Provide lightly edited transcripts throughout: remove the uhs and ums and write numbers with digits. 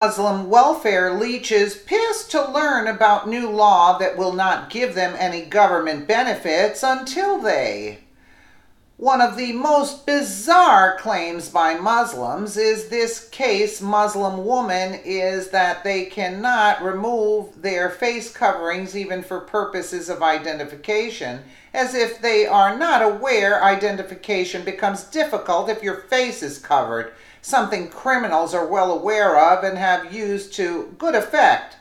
Muslim welfare leeches pissed to learn about new law that will not give them any government benefits until they. One of the most bizarre claims by Muslims is this case Muslim woman is that they cannot remove their face coverings even for purposes of identification, as if they are not aware identification becomes difficult if your face is covered, something criminals are well aware of and have used to good effect.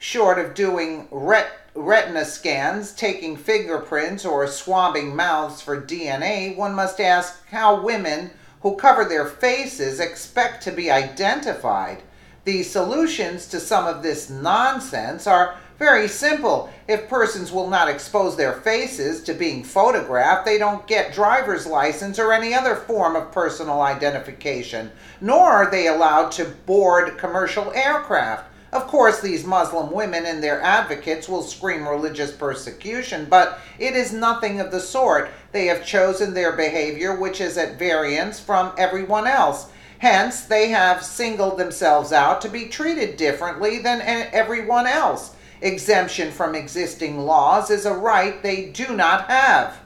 Short of doing retina scans, taking fingerprints, or swabbing mouths for DNA, one must ask how women who cover their faces expect to be identified. The solutions to some of this nonsense are very simple. If persons will not expose their faces to being photographed, they don't get driver's license or any other form of personal identification, nor are they allowed to board commercial aircraft. Of course, these Muslim women and their advocates will scream religious persecution, but it is nothing of the sort. They have chosen their behavior, which is at variance from everyone else. Hence, they have singled themselves out to be treated differently than everyone else. Exemption from existing laws is a right they do not have.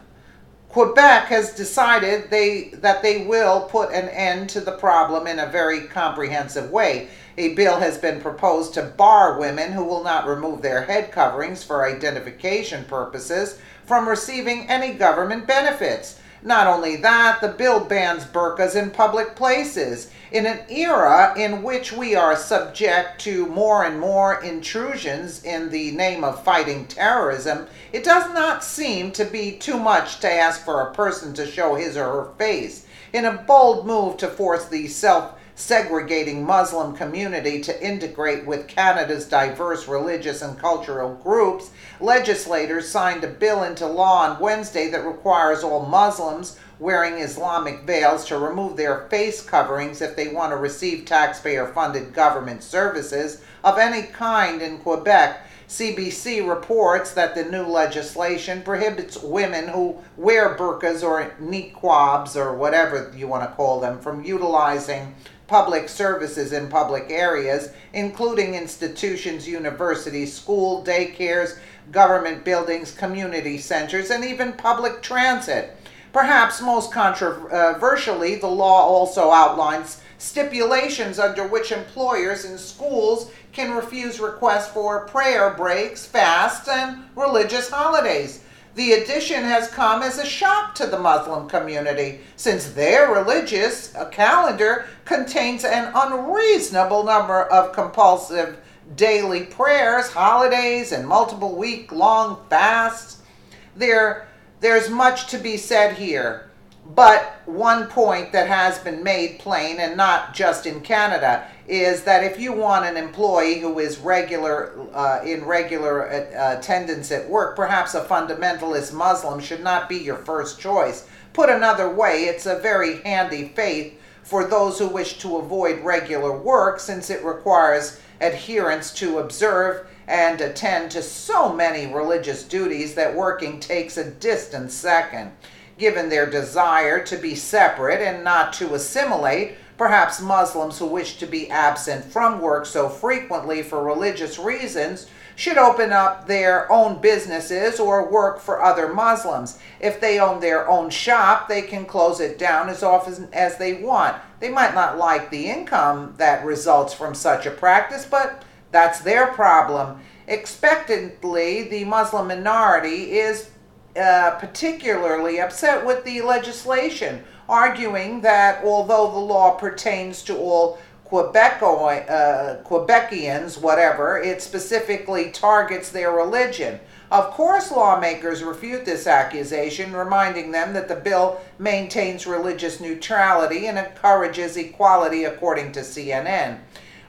Quebec has decided that they will put an end to the problem in a very comprehensive way. A bill has been proposed to bar women who will not remove their head coverings for identification purposes from receiving any government benefits. Not only that, the bill bans burqas in public places. In an era in which we are subject to more and more intrusions in the name of fighting terrorism, it does not seem to be too much to ask for a person to show his or her face. In a bold move to force the self-segregating Muslim community to integrate with Canada's diverse religious and cultural groups, legislators signed a bill into law on Wednesday that requires all Muslims wearing Islamic veils to remove their face coverings if they want to receive taxpayer-funded government services of any kind in Quebec. CBC reports that the new legislation prohibits women who wear burqas or niqabs or whatever you want to call them from utilizing public services in public areas, including institutions, universities, school, daycares, government buildings, community centers, and even public transit. Perhaps most controversially, the law also outlines stipulations under which employers and schools can refuse requests for prayer breaks, fasts, and religious holidays. The addition has come as a shock to the Muslim community, since their religious calendar contains an unreasonable number of compulsive daily prayers, holidays, and multiple week-long fasts. There's much to be said here, but one point that has been made plain, and not just in Canada, is that if you want an employee who is in regular attendance at work, perhaps a fundamentalist Muslim should not be your first choice. Put another way, it's a very handy faith for those who wish to avoid regular work, since it requires adherence to observe and attend to so many religious duties that working takes a distant second. Given their desire to be separate and not to assimilate, perhaps Muslims who wish to be absent from work so frequently for religious reasons should open up their own businesses or work for other Muslims. If they own their own shop, they can close it down as often as they want. They might not like the income that results from such a practice, but that's their problem. Expectantly, the Muslim minority is particularly upset with the legislation, arguing that although the law pertains to all Quebecians, whatever, it specifically targets their religion. Of course, lawmakers refute this accusation, reminding them that the bill maintains religious neutrality and encourages equality, according to CNN.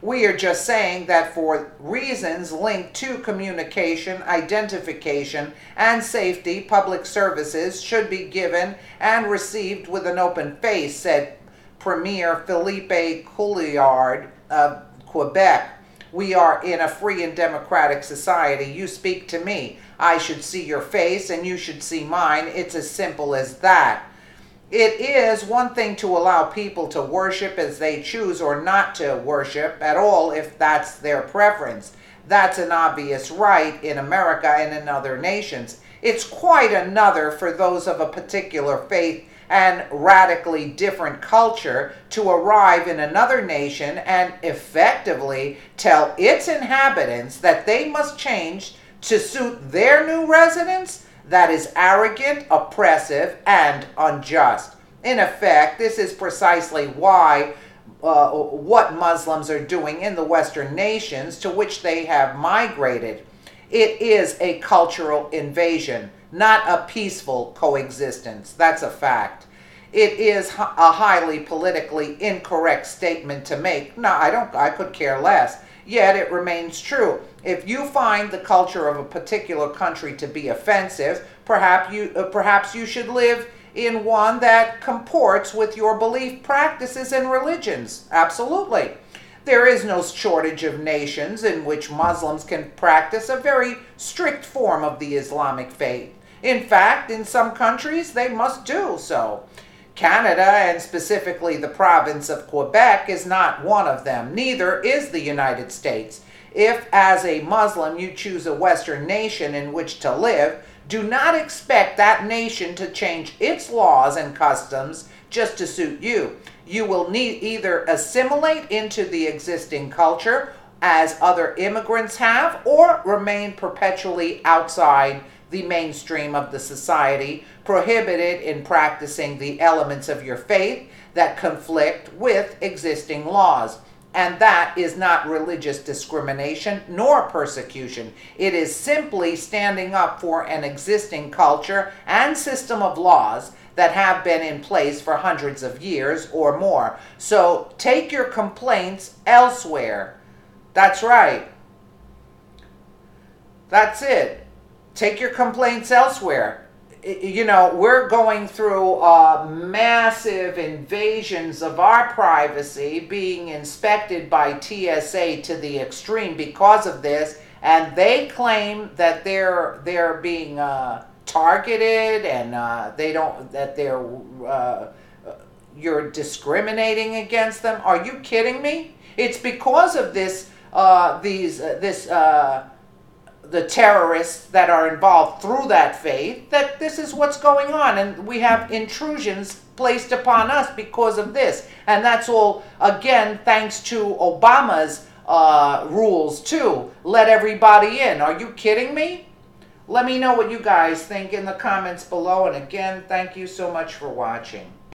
We are just saying that for reasons linked to communication, identification, and safety, public services should be given and received with an open face, said Premier Philippe Couillard of Quebec. We are in a free and democratic society. You speak to me. I should see your face and you should see mine. It's as simple as that. It is one thing to allow people to worship as they choose or not to worship at all if that's their preference. That's an obvious right in America and in other nations. It's quite another for those of a particular faith and radically different culture to arrive in another nation and effectively tell its inhabitants that they must change to suit their new residents. That is arrogant, oppressive, and unjust. In effect, this is precisely why what Muslims are doing in the Western nations to which they have migrated. It is a cultural invasion, not a peaceful coexistence. That's a fact. It is a highly politically incorrect statement to make. No, I could care less. Yet it remains true. If you find the culture of a particular country to be offensive, perhaps you should live in one that comports with your belief practices and religions. Absolutely. There is no shortage of nations in which Muslims can practice a very strict form of the Islamic faith. In fact, in some countries, they must do so. Canada, and specifically the province of Quebec, is not one of them. Neither is the United States. If, as a Muslim, you choose a Western nation in which to live, do not expect that nation to change its laws and customs just to suit you. You will need either assimilate into the existing culture, as other immigrants have, or remain perpetually outside the mainstream of the society, prohibited in practicing the elements of your faith that conflict with existing laws. And that is not religious discrimination nor persecution. It is simply standing up for an existing culture and system of laws that have been in place for hundreds of years or more. So take your complaints elsewhere. That's right. That's it. Take your complaints elsewhere. You know, we're going through massive invasions of our privacy, being inspected by TSA to the extreme because of this, and they claim that they're being targeted and you're discriminating against them. Are you kidding me? It's because of the terrorists that are involved through that faith, that this is what's going on. And we have intrusions placed upon us because of this. And that's all, again, thanks to Obama's rules, too. Let everybody in. Are you kidding me? Let me know what you guys think in the comments below. And again, thank you so much for watching.